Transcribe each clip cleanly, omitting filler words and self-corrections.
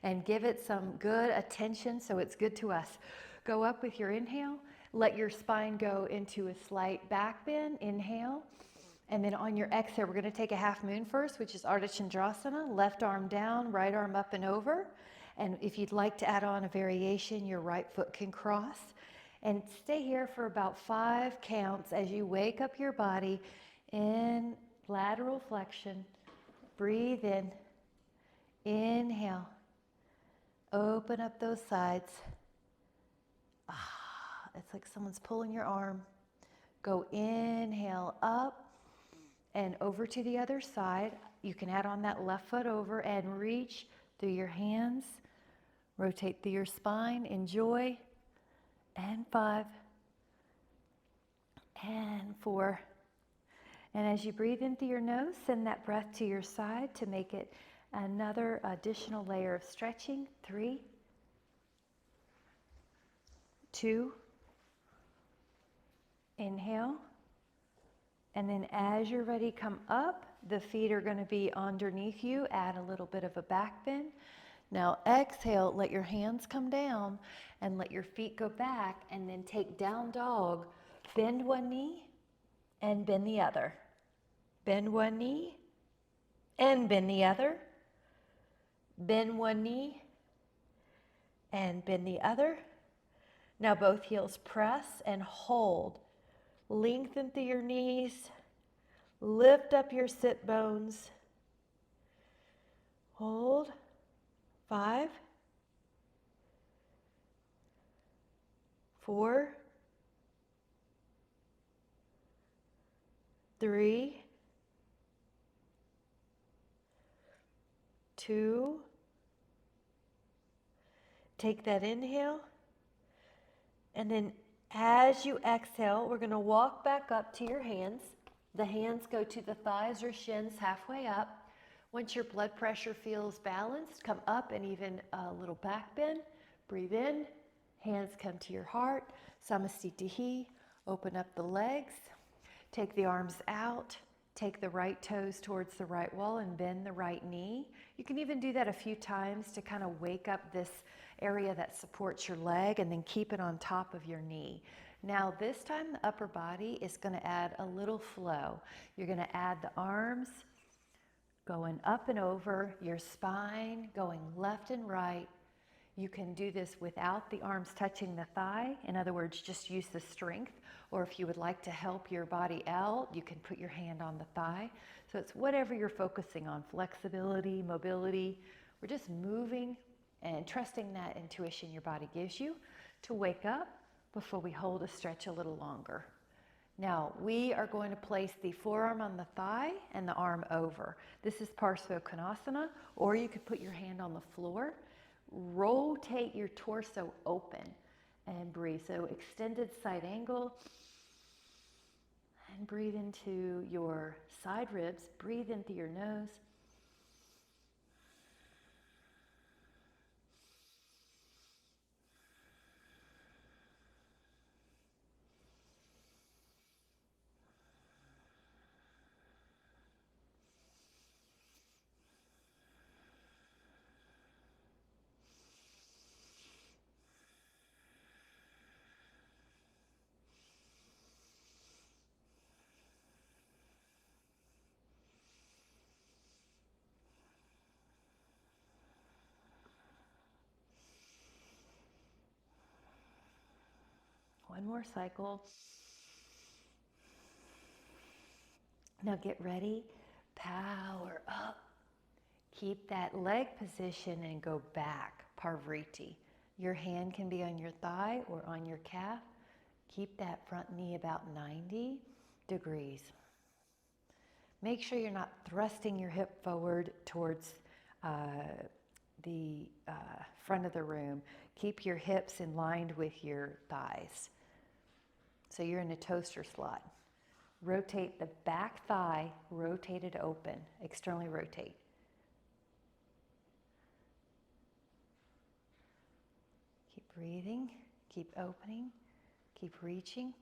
and give it some good attention so it's good to us. Go up with your inhale. Let your spine go into a slight back bend. Inhale. And then on your exhale, we're going to take a half moon first, which is Ardha Chandrasana. Left arm down, right arm up and over. And if you'd like to add on a variation, your right foot can cross. And stay here for about 5 counts as you wake up your body in lateral flexion. Breathe in. Inhale. Open up those sides. It's like someone's pulling your arm. Go inhale up and over to the other side. You can add on that left foot over and reach through your hands. Rotate through your spine. Enjoy. And 5. And 4. And as you breathe in through your nose, send that breath to your side to make it another additional layer of stretching. 3, 2, inhale. And then as you're ready, come up. The feet are going to be underneath you. Add a little bit of a back bend. Now exhale, let your hands come down and let your feet go back, and then take down dog. Bend one knee and bend the other. Bend one knee and bend the other. Bend one knee and bend the other. Now both heels press and hold. Lengthen through your knees. Lift up your sit bones. Hold. 5, 4, 3, 2. Take that inhale. And then as you exhale, we're going to walk back up to your hands. The hands go to the thighs or shins halfway up. Once your blood pressure feels balanced, come up and even a little back bend. Breathe in. Hands come to your heart. Samastitihi. Open up the legs. Take the arms out. Take the right toes towards the right wall and bend the right knee. You can even do that a few times to kind of wake up this area that supports your leg, and then keep it on top of your knee. Now this time the upper body is going to add a little flow. You're going to add the arms going up and over, your spine going left and right. You can do this without the arms touching the thigh. In other words, just use the strength. Or if you would like to help your body out, you can put your hand on the thigh. So it's whatever you're focusing on, flexibility, mobility. We're just moving and trusting that intuition your body gives you to wake up before we hold a stretch a little longer. Now, we are going to place the forearm on the thigh and the arm over. This is Parsvakonasana, or you could put your hand on the floor. Rotate your torso open and breathe. So extended side angle. And breathe into your side ribs. Breathe in through your nose. One more cycle. Now get ready. Power up. Keep that leg position and go back, Parvriti. Your hand can be on your thigh or on your calf. Keep that front knee about 90 degrees. Make sure you're not thrusting your hip forward towards the front of the room. Keep your hips in line with your thighs. So you're in a toaster slot. Rotate the back thigh, rotate it open, externally rotate. Keep breathing, keep opening, keep reaching.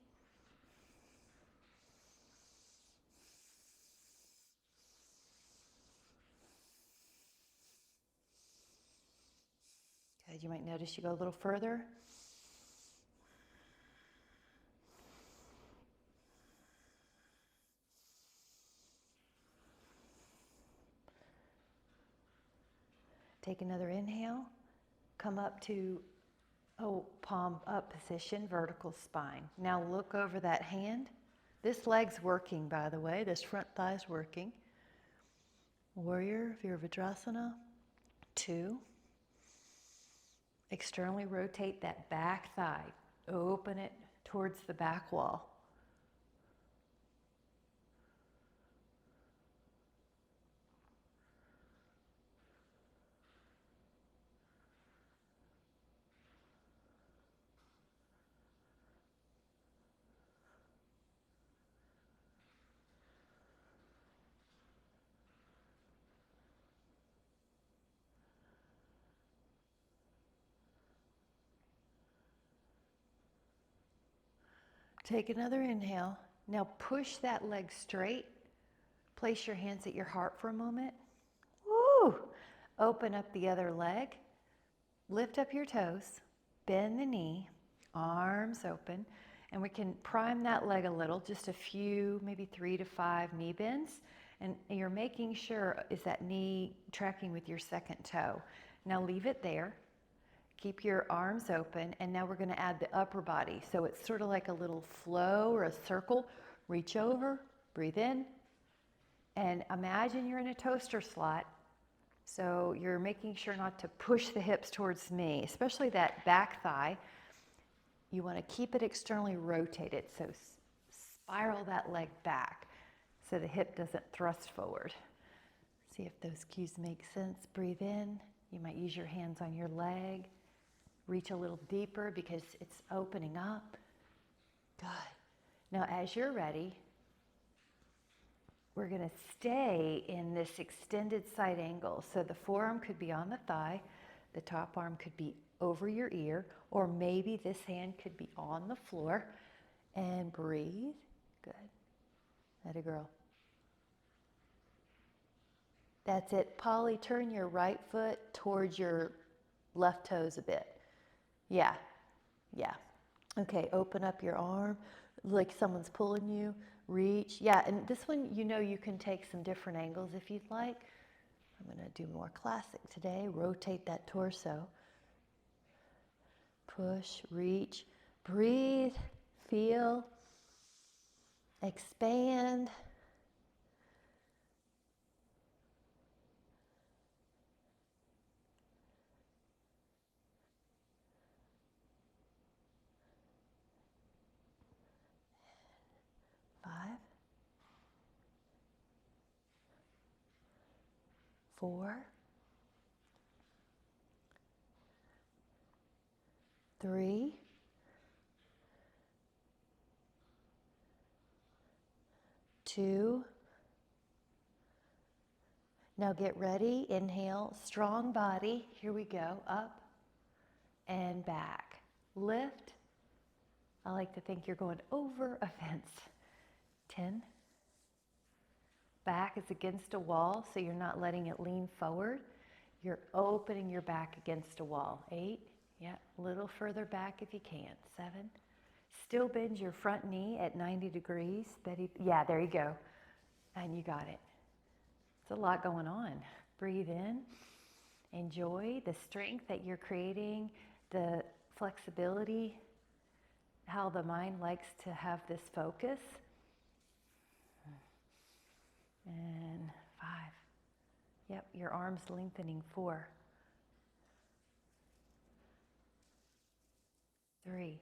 Good. You might notice you go a little further. Take another inhale. Come up to palm up position, vertical spine. Now look over that hand. This leg's working, by the way. This front thigh's working. Warrior Virabhadrasana. 2. Externally rotate that back thigh. Open it towards the back wall. Take another inhale. Now push that leg straight. Place your hands at your heart for a moment. Woo! Open up the other leg. Lift up your toes. Bend the knee. Arms open. And we can prime that leg a little, just a few, maybe 3 to 5 knee bends. And you're making sure, is that knee tracking with your second toe? Now leave it there. Keep your arms open, and now we're going to add the upper body. So it's sort of like a little flow or a circle. Reach over, breathe in, and imagine you're in a toaster slot. So you're making sure not to push the hips towards me, especially that back thigh. You want to keep it externally rotated, so spiral that leg back so the hip doesn't thrust forward. See if those cues make sense. Breathe in. You might use your hands on your leg. Reach a little deeper because it's opening up. Good. Now, as you're ready, we're going to stay in this extended side angle. So the forearm could be on the thigh, the top arm could be over your ear, or maybe this hand could be on the floor. And breathe. Good. Atta girl. That's it. Polly, turn your right foot towards your left toes a bit. Yeah. Okay, open up your arm like someone's pulling you. Reach. Yeah, and this one, you can take some different angles if you'd like. I'm going to do more classic today. Rotate that torso. Push, reach, breathe, feel, expand. Five, 4, 3, 2. Now get ready. Inhale, strong body. Here we go. Up and back. Lift. I like to think you're going over a fence. 10. Back is against a wall, so you're not letting it lean forward. You're opening your back against a wall. 8. Yeah, a little further back if you can. 7. Still bend your front knee at 90 degrees. Betty, yeah, there you go. And you got it. It's a lot going on. Breathe in. Enjoy the strength that you're creating, the flexibility, how the mind likes to have this focus. And 5. Yep, your arms lengthening. 4. 3.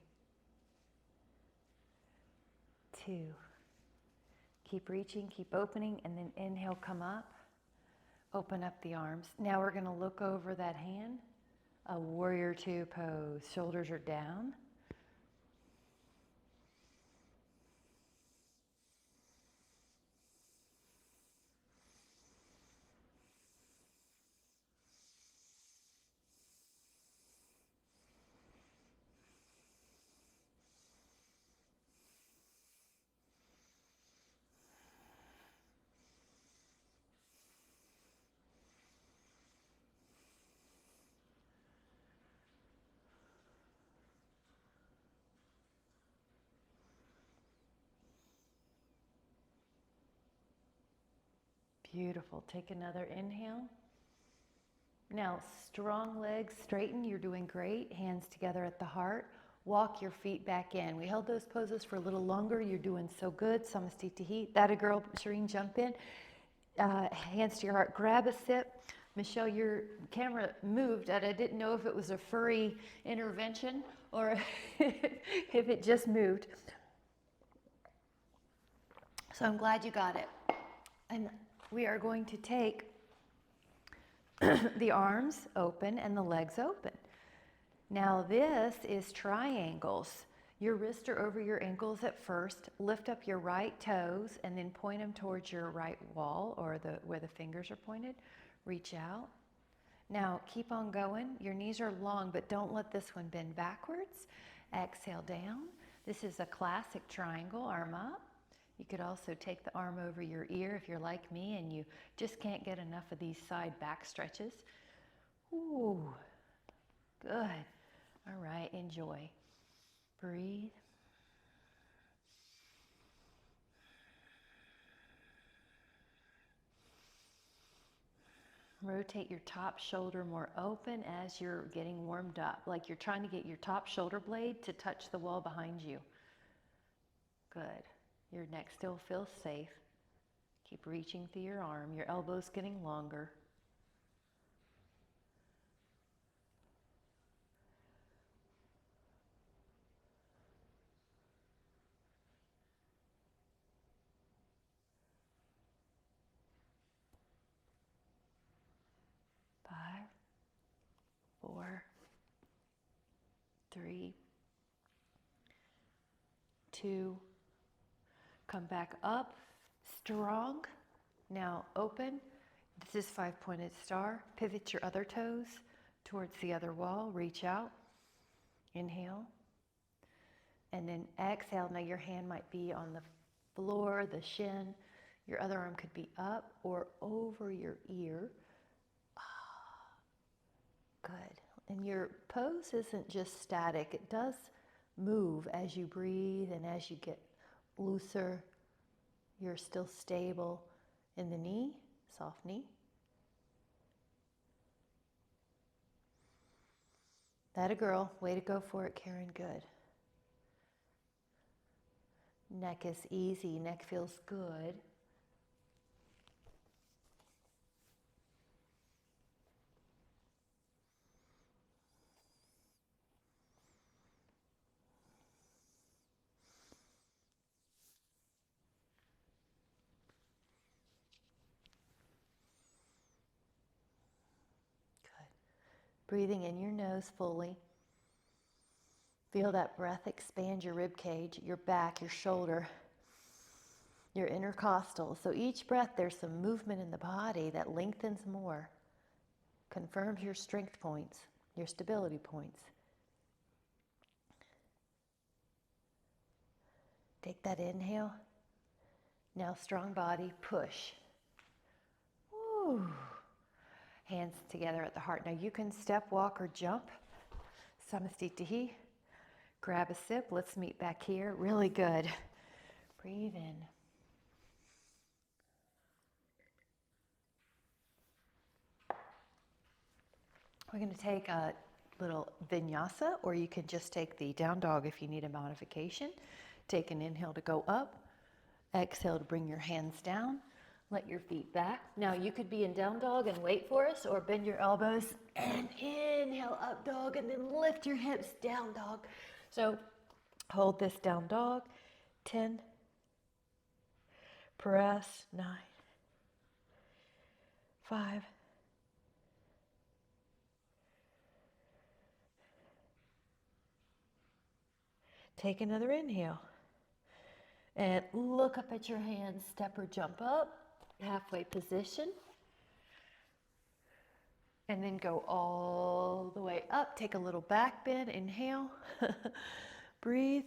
2. Keep reaching, keep opening, and then inhale, come up. Open up the arms. Now we're going to look over that hand. A warrior 2 pose. Shoulders are down. Beautiful. Take another inhale. Now, strong legs, straighten. You're doing great. Hands together at the heart. Walk your feet back in. We held those poses for a little longer. You're doing so good. Samastitihi. That a girl, Shireen, jump in. Hands to your heart. Grab a sip. Michelle, your camera moved, and I didn't know if it was a furry intervention or if it just moved. So I'm glad you got it. And we are going to take the arms open and the legs open. Now this is triangles. Your wrists are over your ankles at first. Lift up your right toes and then point them towards your right wall or where the fingers are pointed. Reach out. Now keep on going. Your knees are long, but don't let this one bend backwards. Exhale down. This is a classic triangle, arm up. You could also take the arm over your ear if you're like me and you just can't get enough of these side back stretches. Ooh, good. All right, enjoy. Breathe. Rotate your top shoulder more open as you're getting warmed up, like you're trying to get your top shoulder blade to touch the wall behind you. Good. Your neck still feels safe. Keep reaching through your arm. Your elbow's getting longer. Five, 4, 3, 2, come back up, strong. Now open. This is 5-pointed star. Pivot your other toes towards the other wall. Reach out. Inhale. And then exhale. Now your hand might be on the floor, the shin. Your other arm could be up or over your ear. Good. And your pose isn't just static. It does move as you breathe and as you get looser. You're still stable in the knee, soft knee. That a girl. Way to go for it, Karen. Good. Neck is easy. Neck feels good. Breathing in your nose fully. Feel that breath expand your rib cage, your back, your shoulder, your intercostal. So each breath there's some movement in the body that lengthens more, confirms your strength points, your stability points. Take that inhale. Now strong body, push. Woo. Hands together at the heart. Now you can step, walk, or jump. Samastitihi. Grab a sip. Let's meet back here. Really good. Breathe in. We're going to take a little vinyasa, or you can just take the down dog if you need a modification. Take an inhale to go up. Exhale to bring your hands down. Let your feet back. Now you could be in down dog and wait for us, or bend your elbows and inhale up dog and then lift your hips down dog. So hold this down dog. 10. Press. 9. 5. 'Take another inhale. And look up at your hands. Step or jump up. Halfway position. And then go all the way up. Take a little back bend. Inhale. Breathe.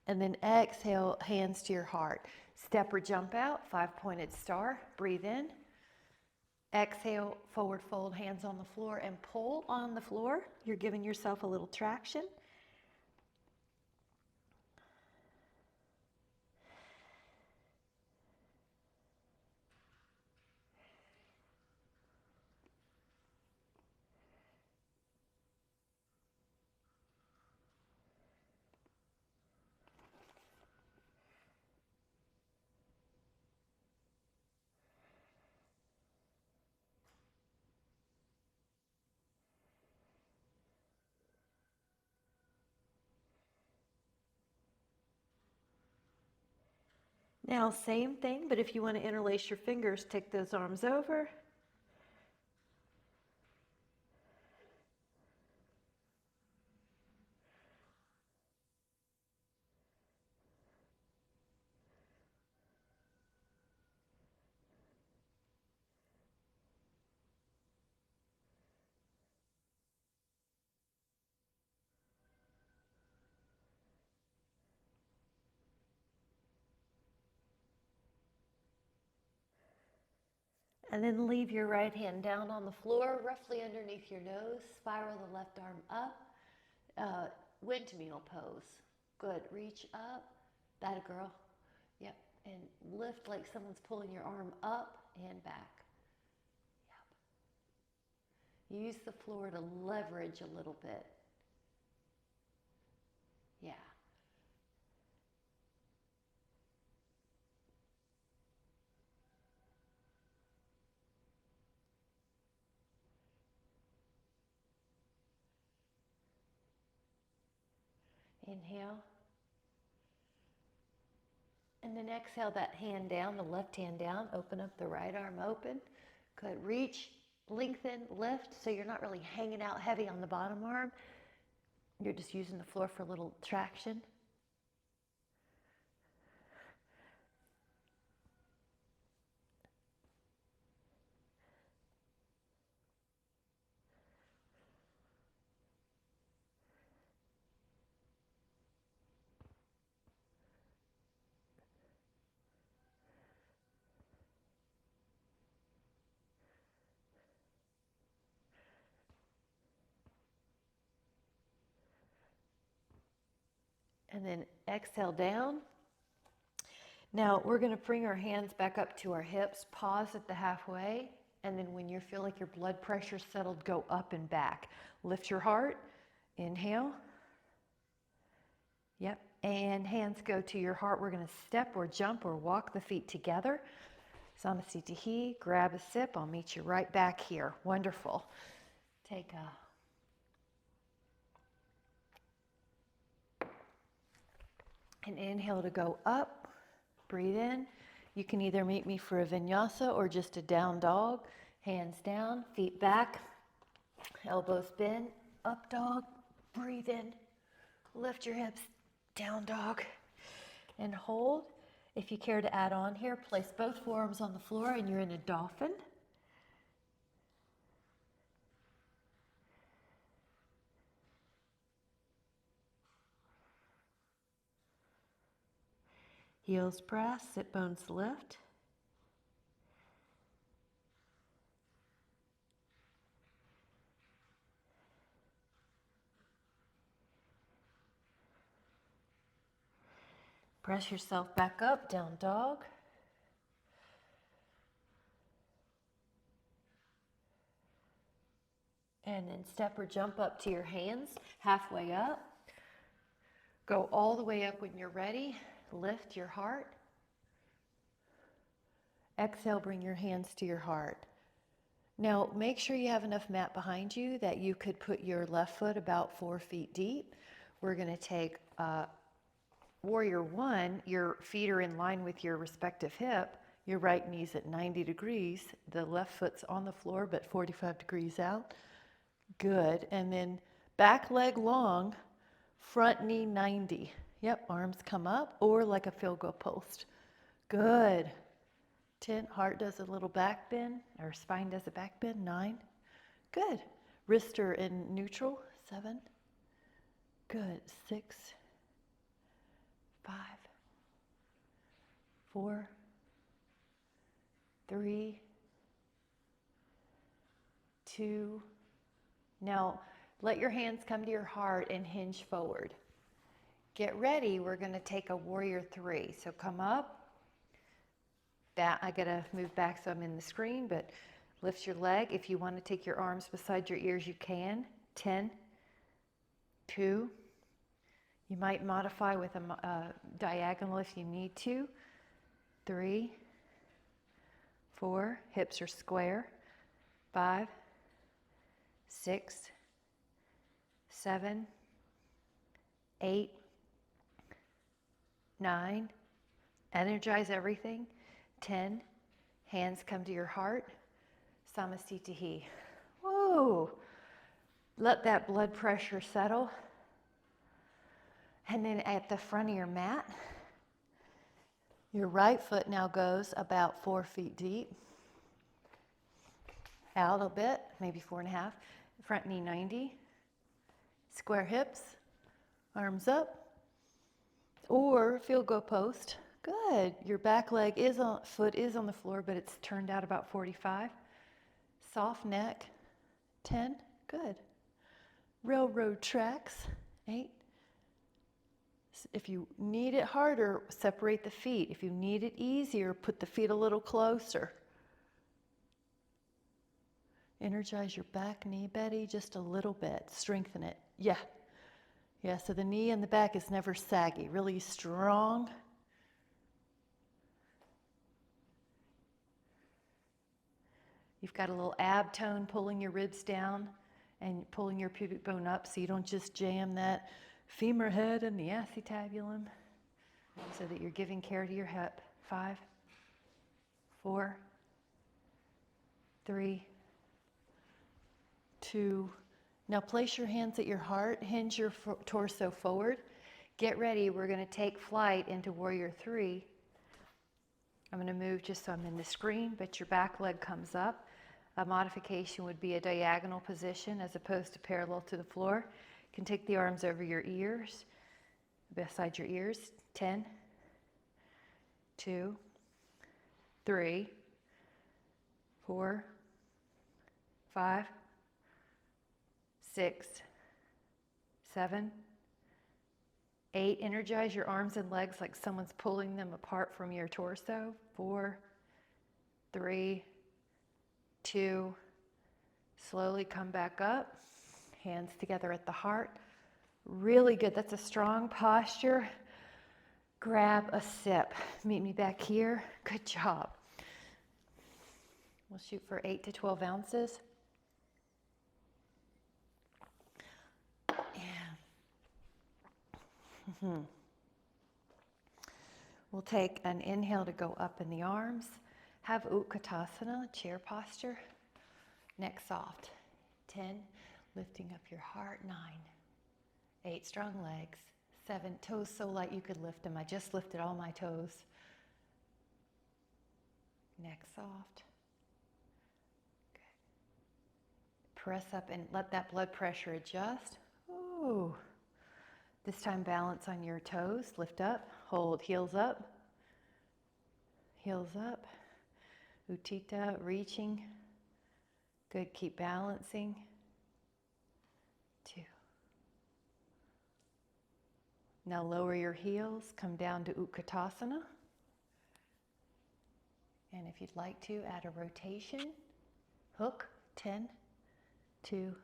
And then exhale, hands to your heart. Step or jump out. 5-pointed star. Breathe in. Exhale, forward fold, hands on the floor and pull on the floor. You're giving yourself a little traction. Now, same thing, but if you want to interlace your fingers, take those arms over. And then leave your right hand down on the floor, roughly underneath your nose. Spiral the left arm up. Windmill pose. Good. Reach up. That a girl. Yep. And lift like someone's pulling your arm up and back. Yep. Use the floor to leverage a little bit. Yeah. Inhale. And then exhale that hand down, the left hand down. Open up the right arm open. Good. Reach, lengthen, lift, so you're not really hanging out heavy on the bottom arm. You're just using the floor for a little traction. And then exhale down. Now we're going to bring our hands back up to our hips, pause at the halfway, and then when you feel like your blood pressure settled, go up and back. Lift your heart, inhale. Yep, and hands go to your heart. We're going to step or jump or walk the feet together. Samasthiti, grab a sip. I'll meet you right back here. Wonderful. Take an inhale to go up. Breathe in. You can either meet me for a vinyasa or just a down dog. Hands down, feet back, elbows bend, up dog. Breathe in. Lift your hips, down dog, and hold. If you care to add on here, place both forearms on the floor and you're in a dolphin. Heels press, sit bones lift. Press yourself back up, down dog. And then step or jump up to your hands, halfway up. Go all the way up when you're ready. Lift your heart. Exhale, bring your hands to your heart. Now, make sure you have enough mat behind you that you could put your left foot about 4 feet deep. We're going to take Warrior One. Your feet are in line with your respective hip. Your right knee's at 90 degrees. The left foot's on the floor, but 45 degrees out. Good. And then back leg long, front knee 90. Yep, arms come up or like a field goal post. Good. 10, heart does a little back bend, or spine does a back bend, 9. Good. Wrists are in neutral, 7. Good. 6, 5, 4, 3, 2. Now, let your hands come to your heart and hinge forward. Get ready. We're going to take a Warrior 3. So come up. I gotta move back so I'm in the screen, but lift your leg. If you want to take your arms beside your ears, you can. 10, 2. You might modify with a diagonal if you need to. 3, 4. Hips are square. 5, 6, 7, 8, 9, Energize everything. 10. Hands come to your heart. Samasthiti. Whoa. Let that blood pressure settle. And then at the front of your mat, your right foot now goes about 4 feet deep. Out a bit, maybe 4.5. Front knee 90. Square hips, arms up. Or field goal post. Good. Your back leg foot is on the floor, but it's turned out about 45. Soft neck. 10. Good. Railroad tracks. 8. If you need it harder, separate the feet. If you need it easier, put the feet a little closer. Energize your back knee, Betty, just a little bit. Strengthen it. Yeah. Yeah, so the knee and the back is never saggy. Really strong. You've got a little ab tone pulling your ribs down and pulling your pubic bone up so you don't just jam that femur head and the acetabulum, so that you're giving care to your hip. 5, 4, 3, 2. Now place your hands at your heart, hinge your torso forward. Get ready, we're going to take flight into Warrior 3. I'm going to move just so I'm in the screen, but your back leg comes up. A modification would be a diagonal position as opposed to parallel to the floor. You can take the arms over your ears, beside your ears. 10, 2, 3, 4, 5, 6, 7, 8. Energize your arms and legs like someone's pulling them apart from your torso. 4, 3, 2. Slowly come back up. Hands together at the heart. Really good. That's a strong posture. Grab a sip. Meet me back here. Good job. We'll shoot for 8 to 12 ounces. We'll take an inhale to go up in the arms. Have Utkatasana, chair posture. Neck soft. 10, lifting up your heart. 9, 8, strong legs. 7, toes so light you could lift them. I just lifted all my toes. Neck soft. Good. Press up and let that blood pressure adjust. Ooh. This time balance on your toes. Lift up, hold, heels up. Heels up. Utthita, reaching. Good, keep balancing. 2. Now lower your heels, come down to Utkatasana. And if you'd like to, add a rotation. Hook. 10, 2,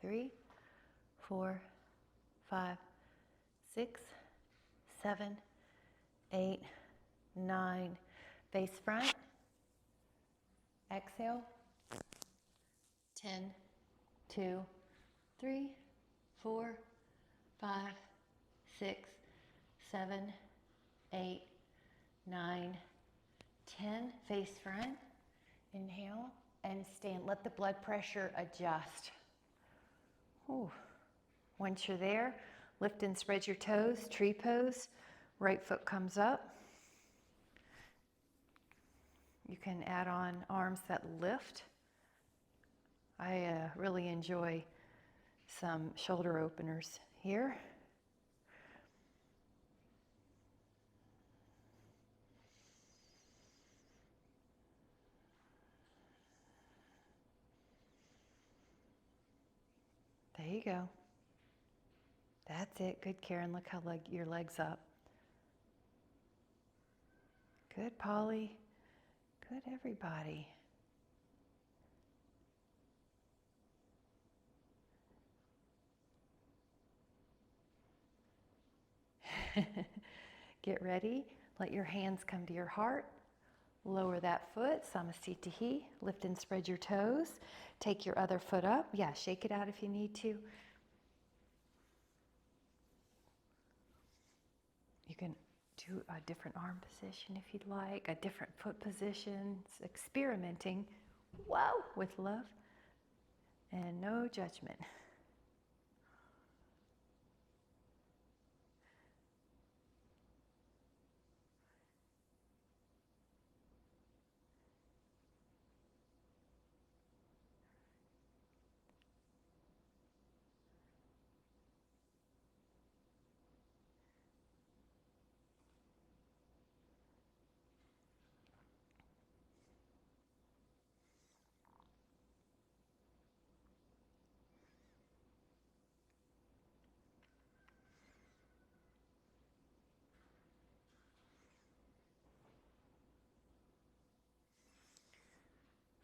3, 4, 5, 6, 7, 8, 9. Face front. Exhale. 10, 2, 3, 4, 5, 6, 7, 8, 9, 10. Face front. Inhale and stand. Let the blood pressure adjust. Ooh. Once you're there, lift and spread your toes, tree pose. Right foot comes up. You can add on arms that lift. I really enjoy some shoulder openers here. There you go. That's it. Good, Karen. Look how your leg's up. Good, Polly. Good, everybody. Get ready. Let your hands come to your heart. Lower that foot, Samasthiti. Lift and spread your toes. Take your other foot up. Yeah, shake it out if you need to. You can Do a different arm position if you'd like, a different foot position. It's experimenting, wow, with love and no judgment.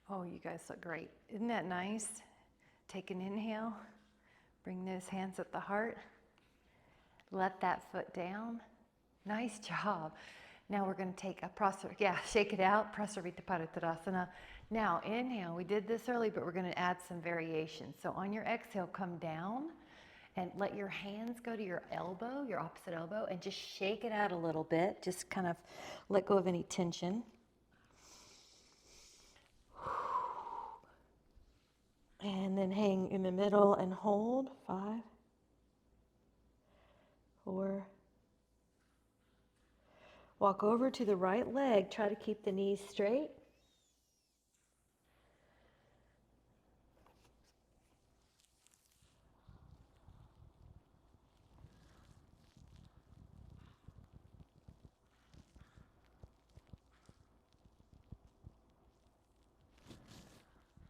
Oh, you guys look great. Isn't that nice? Take an inhale, bring those hands at the heart, let that foot down. Nice job. Now we're going to take a shake it out, Prasarita Padottanasana. Now inhale, we did this early, but we're going to add some variation. So on your exhale, come down and let your hands go to your elbow, your opposite elbow, and just shake it out a little bit. Just kind of let go of any tension. And then hang in the middle and hold. 5, 4. Walk over to the right leg. Try to keep the knees straight.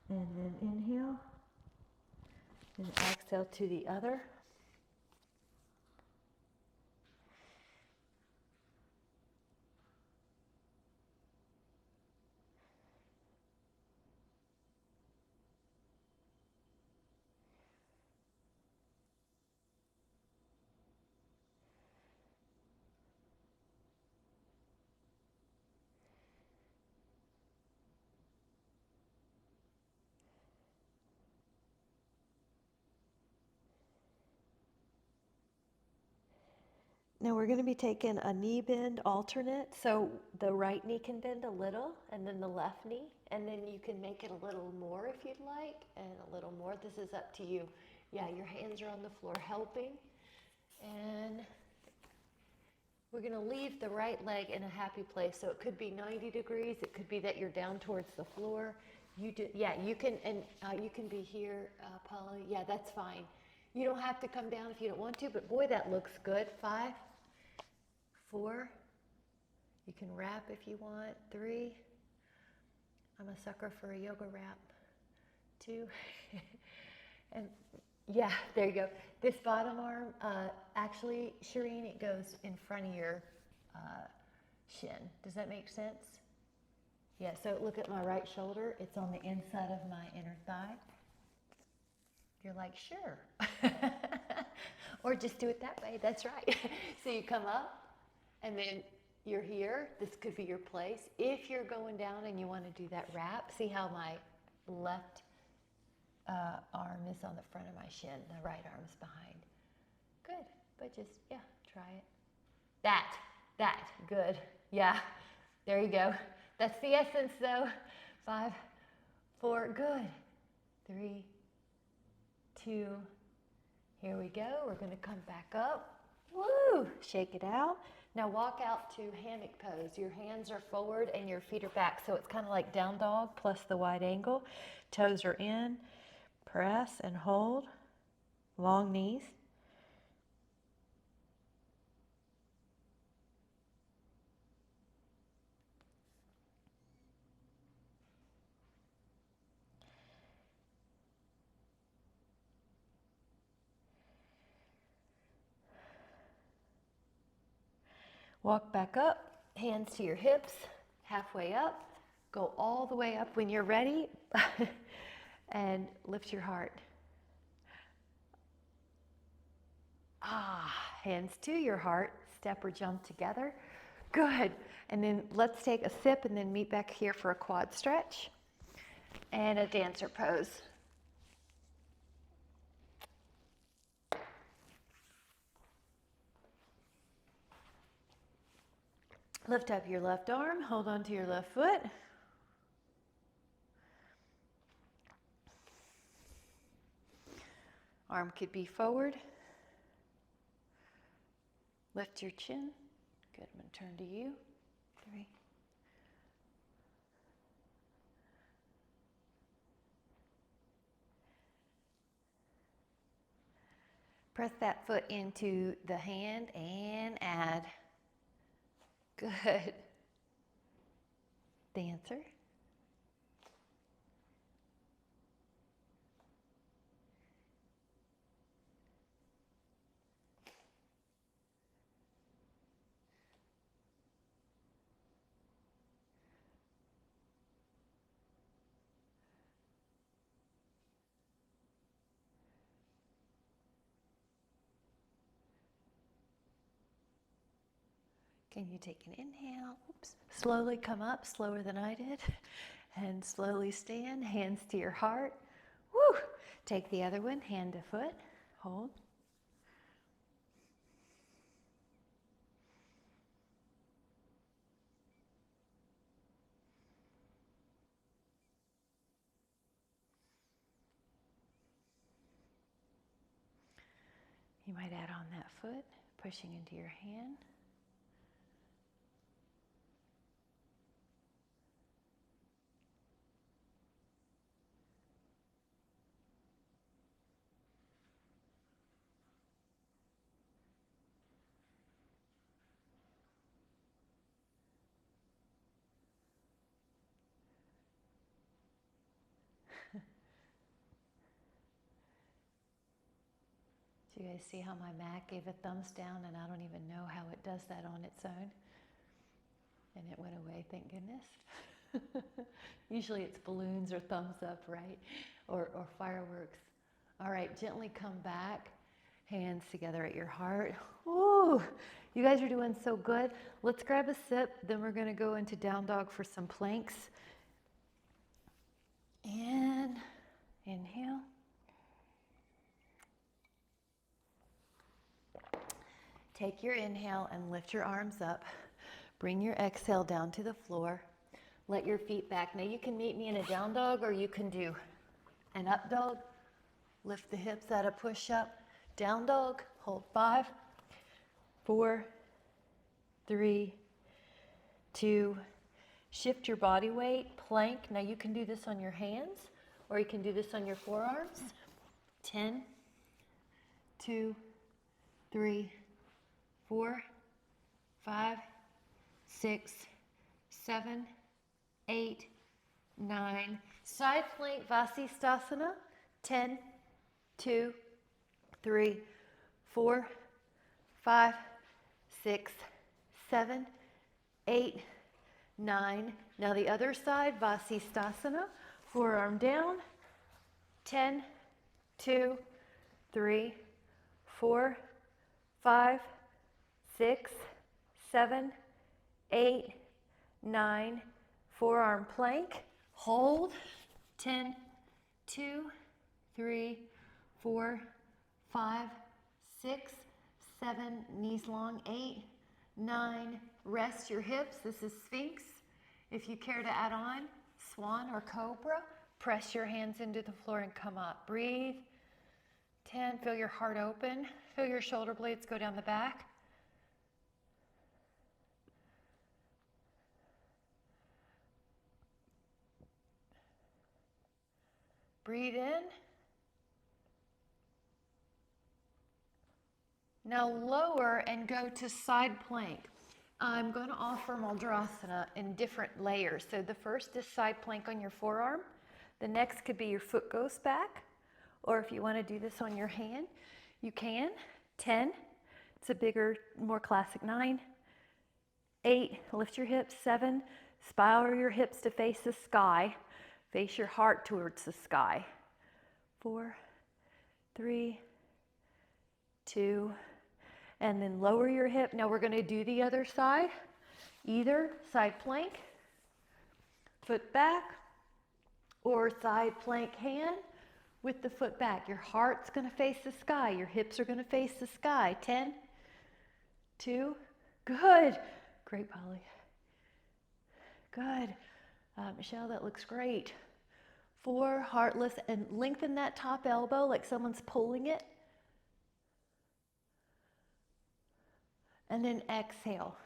And then inhale. And exhale to the other. Now we're going to be taking a knee bend alternate. So the right knee can bend a little, and then the left knee, and then you can make it a little more if you'd like, and a little more. This is up to you. Yeah, your hands are on the floor helping. And we're going to leave the right leg in a happy place. So it could be 90 degrees. It could be that you're down towards the floor. You can be here, Polly. Yeah, that's fine. You don't have to come down if you don't want to, but boy, that looks good. 5, 4. You can wrap if you want. 3. I'm a sucker for a yoga wrap. 2. And yeah, there you go. This bottom arm, actually, Shireen, it goes in front of your shin. Does that make sense? Yeah, so look at my right shoulder. It's on the inside of my inner thigh. You're like, sure. Or just do it that way. That's right. So you come up, and then you're here. This could be your place. If you're going down and you want to do that wrap, see how my left arm is on the front of my shin. The right arm's behind. Good. But just, yeah, try it. That. Good. Yeah. There you go. That's the essence, though. 5, 4. Good. 3, 2. Here we go. We're going to come back up. Woo! Shake it out. Now walk out to hammock pose. Your hands are forward and your feet are back. So it's kind of like down dog plus the wide angle. Toes are in. Press and hold. Long knees. Walk back up, hands to your hips, halfway up. Go all the way up when you're ready and lift your heart. Hands to your heart, step or jump together. Good. And then let's take a sip and then meet back here for a quad stretch and a dancer pose. Lift up your left arm, hold on to your left foot. Arm could be forward. Lift your chin. Good, I'm going to turn to you. 3. Press that foot into the hand and add. Good. Dancer. Can you take an inhale? Oops. Slowly come up, slower than I did. And slowly stand, hands to your heart. Woo! Take the other one, hand to foot. Hold. You might add on that foot, pushing into your hand. Do you guys see how my Mac gave a thumbs down and I don't even know how it does that on its own? And it went away, thank goodness. Usually it's balloons or thumbs up, right? Or fireworks. All right, gently come back. Hands together at your heart. Ooh, you guys are doing so good. Let's grab a sip, then we're going to go into down dog for some planks. And inhale. Take your inhale and lift your arms up. Bring your exhale down to the floor. Let your feet back. Now you can meet me in a down dog or you can do an up dog. Lift the hips at a push up. Down dog, hold 5, 4, 3, 2. Shift your body weight, plank. Now you can do this on your hands or you can do this on your forearms. 10, 2, 3, 4, 5, 6, 7, 8, 9. Side plank Vasisthasana. 10, 2, 3, 4, 5, 6, 7, 8, 9. Now the other side, Vasisthasana. Forearm down. 10, 2, 3, 4, 5, 6, 7, 8, 9. Forearm plank. Hold. 10, 2, 3, 4, 5, 6, 7. Knees long. 8, 9. Rest your hips. This is Sphinx. If you care to add on Swan or Cobra, press your hands into the floor and come up. Breathe. 10. Feel your heart open. Feel your shoulder blades go down the back. Breathe in. Now lower and go to side plank. I'm going to offer Mudrasana in different layers. So the first is side plank on your forearm. The next could be your foot goes back. Or if you want to do this on your hand, you can. 10. It's a bigger, more classic. 9. 8. Lift your hips. 7. Spiral your hips to face the sky. Face your heart towards the sky. 4, 3, 2, and then lower your hip. Now we're going to do the other side. Either side plank, foot back, or side plank hand with the foot back. Your heart's going to face the sky. Your hips are going to face the sky. 10, 2, good. Great, Polly. Good. Michelle, that looks great. 4, heartless, and lengthen that top elbow like someone's pulling it. And then exhale.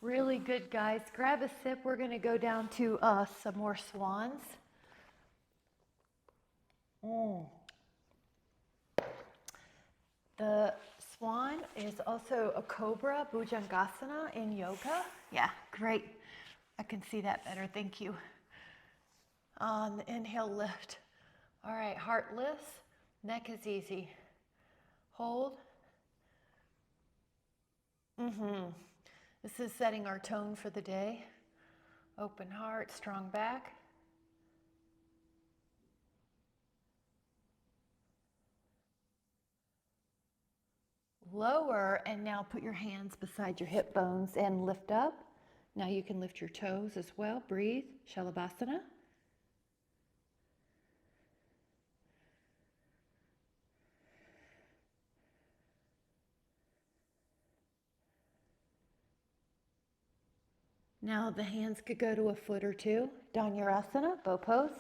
Really good, guys. Grab a sip. We're going to go down to some more swans. The swan is also a cobra, bhujangasana in yoga. Yeah, great. I can see that better. Thank you. On the inhale, lift. All right, heart lifts. Neck is easy. Hold. This is setting our tone for the day. Open heart, strong back. Lower, and now put your hands beside your hip bones and lift up. Now you can lift your toes as well. Breathe. Shalabhasana. Now the hands could go to a foot or two. Dhanurasana, bow pose.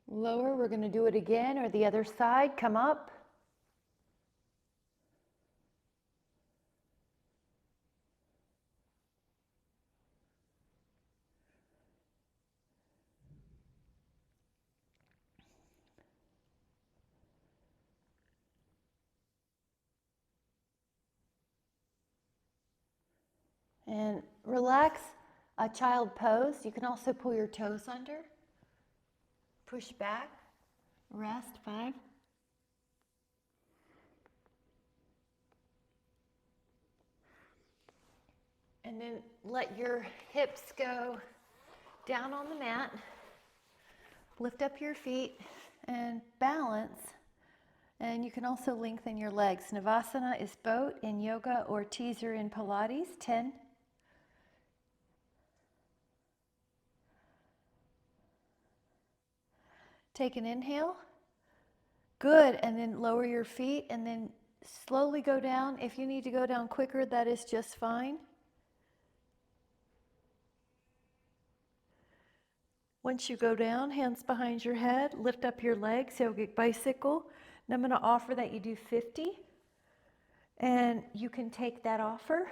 Lower, we're going to do it again, or the other side. Come up. And relax, a child pose. You can also pull your toes under. Push back. Rest, 5. And then let your hips go down on the mat. Lift up your feet and balance. And you can also lengthen your legs. Navasana is boat in yoga or teaser in Pilates. 10. Take an inhale. Good. And then lower your feet and then slowly go down. If you need to go down quicker, that is just fine. Once you go down, hands behind your head, lift up your legs, yogic bicycle. And I'm going to offer that you do 50. And you can take that offer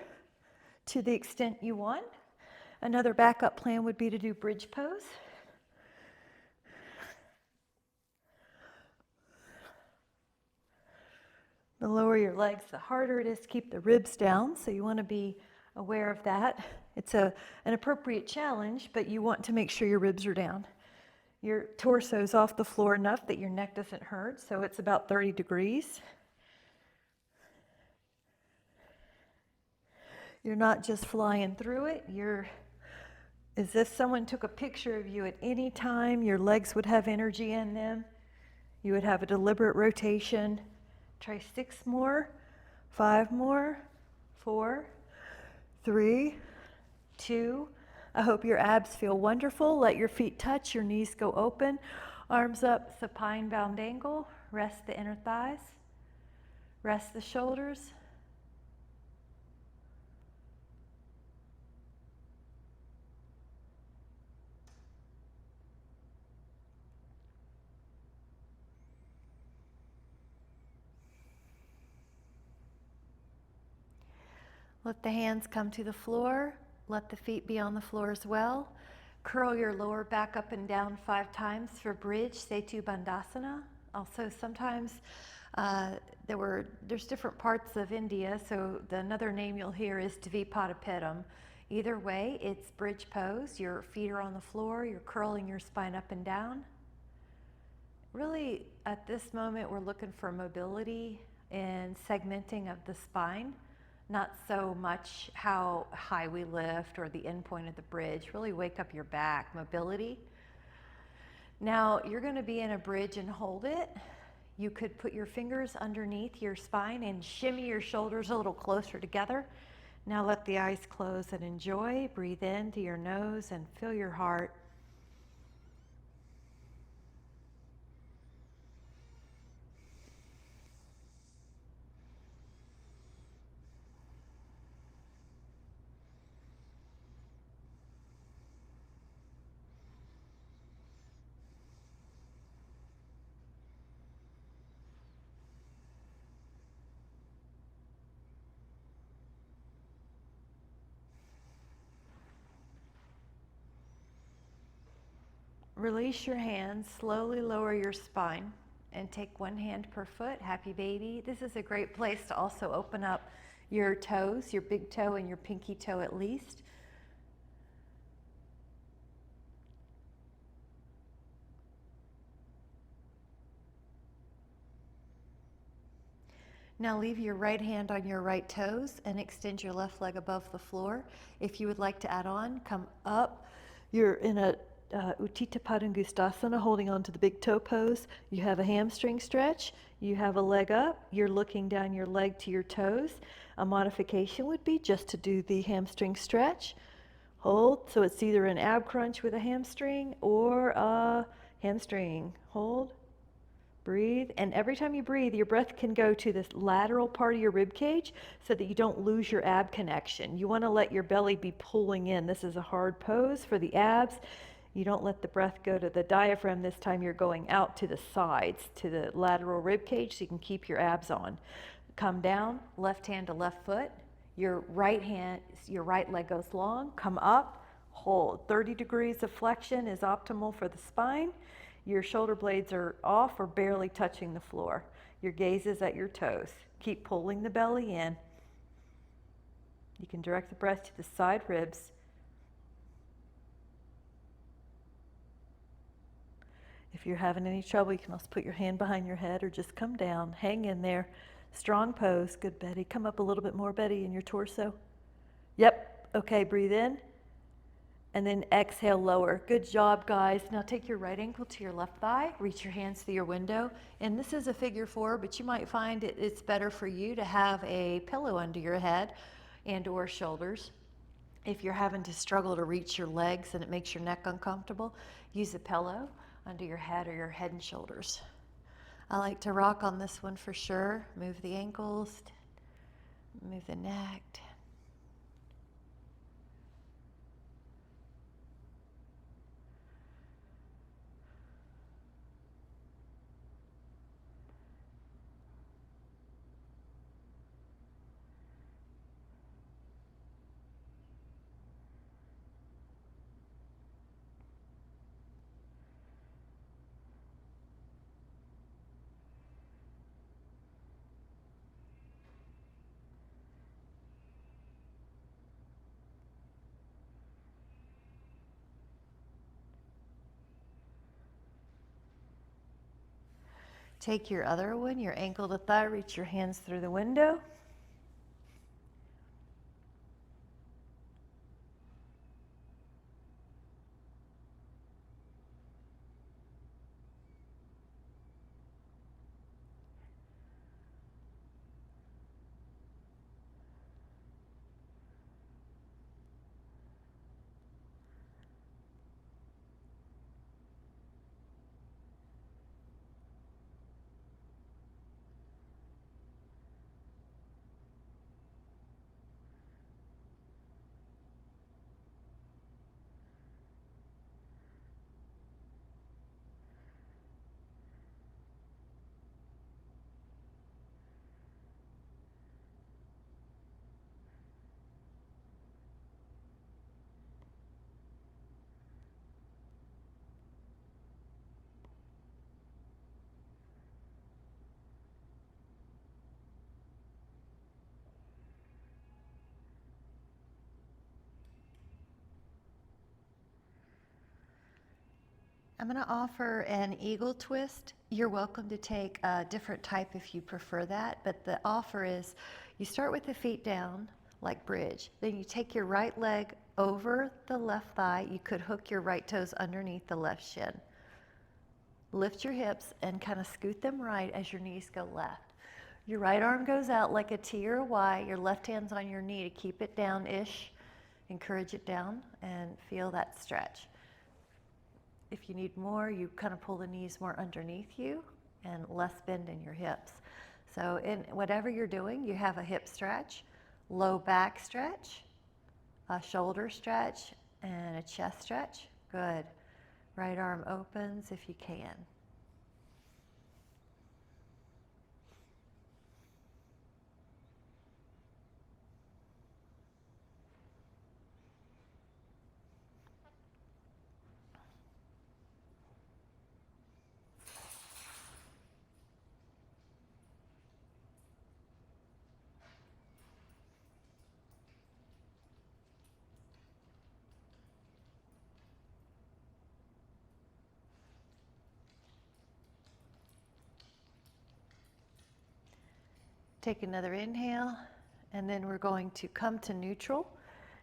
to the extent you want. Another backup plan would be to do bridge pose. The lower your legs, the harder it is to keep the ribs down, so you want to be aware of that. It's an appropriate challenge, but you want to make sure your ribs are down. Your torso is off the floor enough that your neck doesn't hurt, so it's about 30 degrees. You're not just flying through it. You're as if someone took a picture of you at any time. Your legs would have energy in them. You would have a deliberate rotation. Try 6 more, 5 more, 4, 3, 2. I hope your abs feel wonderful. Let your feet touch, your knees go open. Arms up, supine bound angle. Rest the inner thighs. Rest the shoulders. Let the hands come to the floor. Let the feet be on the floor as well. Curl your lower back up and down 5 times for bridge, Setu Bandhasana. Also, sometimes there's different parts of India, so another name you'll hear is Dvipadapedam. Either way, it's bridge pose. Your feet are on the floor. You're curling your spine up and down. Really, at this moment, we're looking for mobility and segmenting of the spine. Not so much how high we lift or the end point of the bridge. Really wake up your back, mobility. Now you're going to be in a bridge and hold it. You could put your fingers underneath your spine and shimmy your shoulders a little closer together. Now let the eyes close and enjoy. Breathe in to your nose and feel your heart. Release your hands, slowly lower your spine, and take one hand per foot, happy baby. This is a great place to also open up your toes, your big toe and your pinky toe at least. Now leave your right hand on your right toes and extend your left leg above the floor. If you would like to add on, come up. You're in a Utthita Padangusthasana, holding on to the big toe pose. You have a hamstring stretch. You have a leg up. You're looking down your leg to your toes. A modification would be just to do the hamstring stretch. Hold. So it's either an ab crunch with a hamstring or a hamstring. Hold. Breathe, and every time you breathe, your breath can go to this lateral part of your rib cage so that you don't lose your ab connection. You want to let your belly be pulling in. This is a hard pose for the abs. You don't let the breath go to the diaphragm. This time you're going out to the sides, to the lateral rib cage, so you can keep your abs on. Come down, left hand to left foot. Your right leg goes long. Come up, hold. 30 degrees of flexion is optimal for the spine. Your shoulder blades are off or barely touching the floor. Your gaze is at your toes. Keep pulling the belly in. You can direct the breath to the side ribs. If you're having any trouble, you can also put your hand behind your head or just come down. Hang in there. Strong pose. Good, Betty. Come up a little bit more, Betty, in your torso. Yep. Okay, breathe in. And then exhale, lower. Good job, guys. Now take your right ankle to your left thigh, reach your hands to your window. And this is a figure 4, but you might find it's better for you to have a pillow under your head and or shoulders. If you're having to struggle to reach your legs and it makes your neck uncomfortable, use a pillow under your head or your head and shoulders. I like to rock on this one for sure. Move the ankles, move the neck. Take your other one, your ankle to thigh, reach your hands through the window. I'm going to offer an eagle twist. You're welcome to take a different type if you prefer that, but the offer is you start with the feet down like bridge. Then you take your right leg over the left thigh. You could hook your right toes underneath the left shin. Lift your hips and kind of scoot them right as your knees go left. Your right arm goes out like a T or a Y. Your left hand's on your knee to keep it down-ish. Encourage it down and feel that stretch. If you need more, you kind of pull the knees more underneath you and less bend in your hips. So in whatever you're doing, you have a hip stretch, low back stretch, a shoulder stretch, and a chest stretch. Good. Right arm opens if you can. Take another inhale, and then we're going to come to neutral.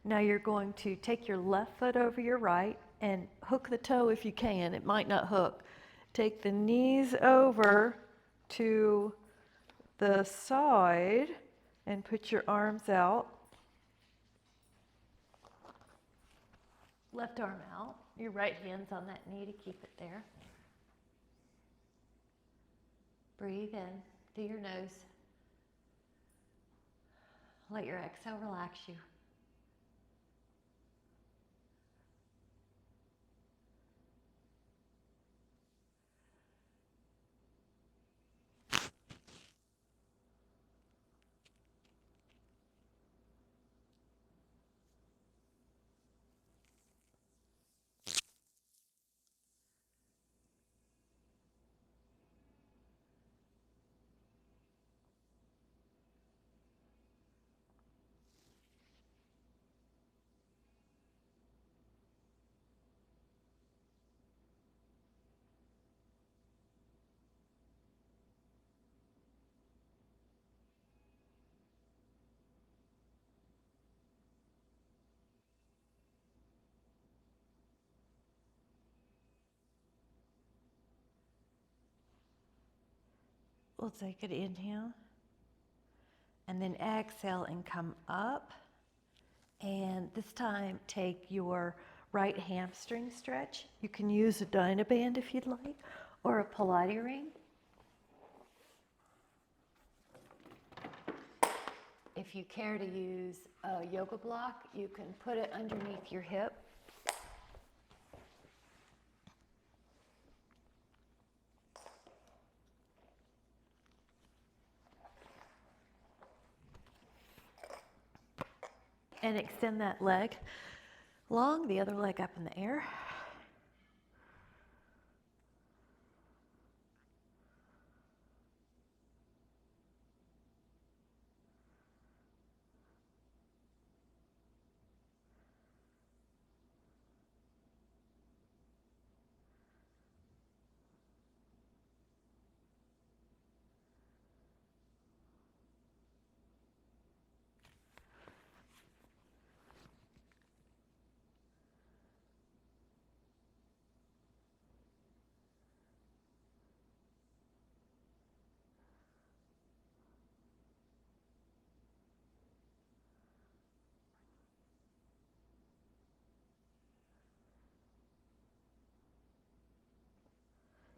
Now you're going to take your left foot over your right and hook the toe if you can. It might not hook. Take the knees over to the side and put your arms out. Left arm out. Your right hand's on that knee to keep it there. Breathe in through your nose. Let your exhale relax you. We'll take an inhale and then exhale and come up. And this time take your right hamstring stretch. You can use a Dynaband if you'd like, or a Pilates ring. If you care to use a yoga block, you can put it underneath your hip. And extend that leg long, the other leg up in the air.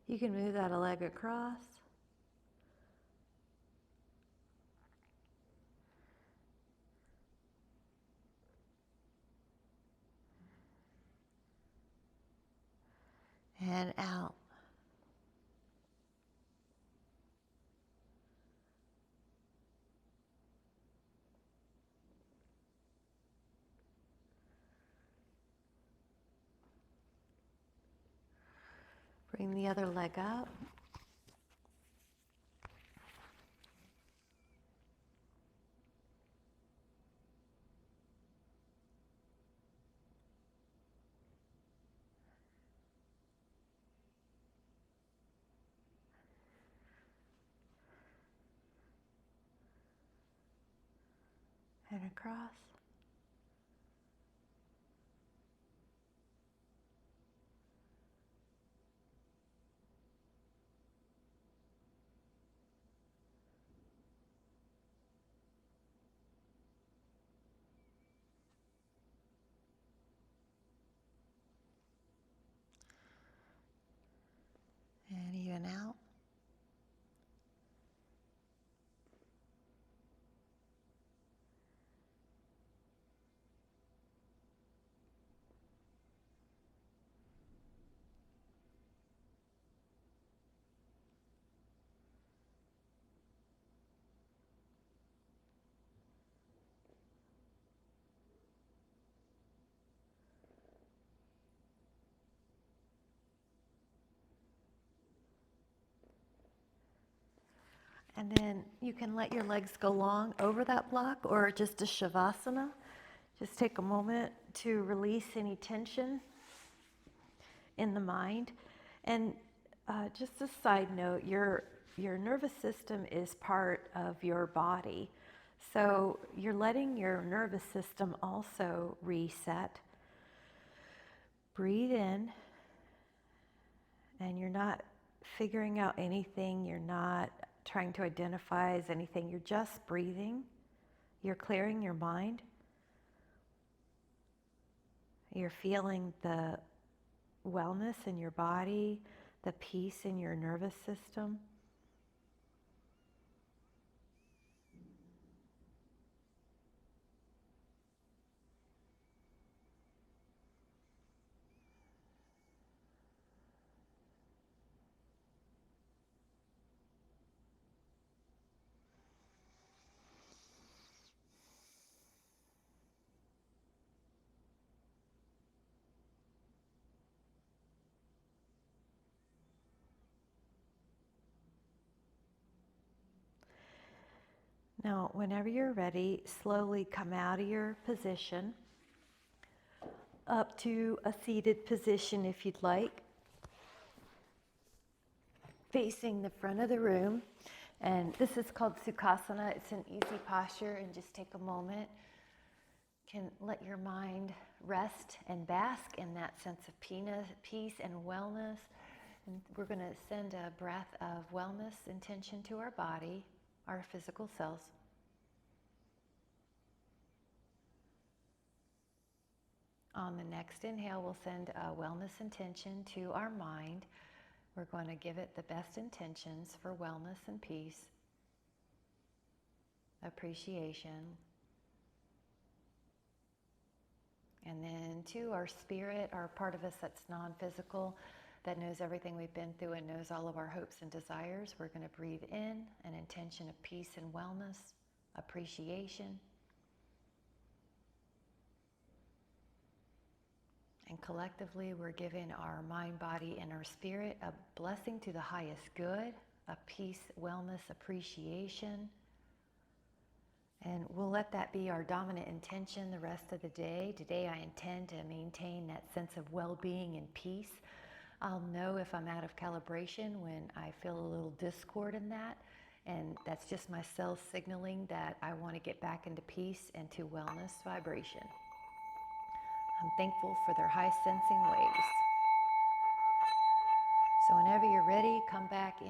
You can move that leg across. And out. Bring the other leg up. And across. And even out. And then you can let your legs go long over that block or just a Shavasana. Just take a moment to release any tension in the mind. And just a side note, your your nervous system is part of your body. So you're letting your nervous system also reset. Breathe in, and you're not figuring out anything. You're not trying to identify as anything. You're just breathing. You're clearing your mind. You're feeling the wellness in your body, the peace in your nervous system. Now, whenever you're ready, slowly come out of your position up to a seated position if you'd like, facing the front of the room. And this is called Sukhasana. It's an easy posture, and just take a moment. Can let your mind rest and bask in that sense of peace and wellness. And we're going to send a breath of wellness intention to our body, our physical cells. On the next inhale, we'll send a wellness intention to our mind. We're going to give it the best intentions for wellness and peace, appreciation. And then to our spirit, our part of us that's non-physical, that knows everything we've been through and knows all of our hopes and desires, we're going to breathe in an intention of peace and wellness, appreciation. And collectively, we're giving our mind, body, and our spirit a blessing to the highest good, a peace, wellness, appreciation. And we'll let that be our dominant intention the rest of the day. Today, I intend to maintain that sense of well-being and peace. I'll know if I'm out of calibration when I feel a little discord in that. And that's just my cells signaling that I want to get back into peace and to wellness vibration. I'm thankful for their high sensing waves. So whenever you're ready, come back in.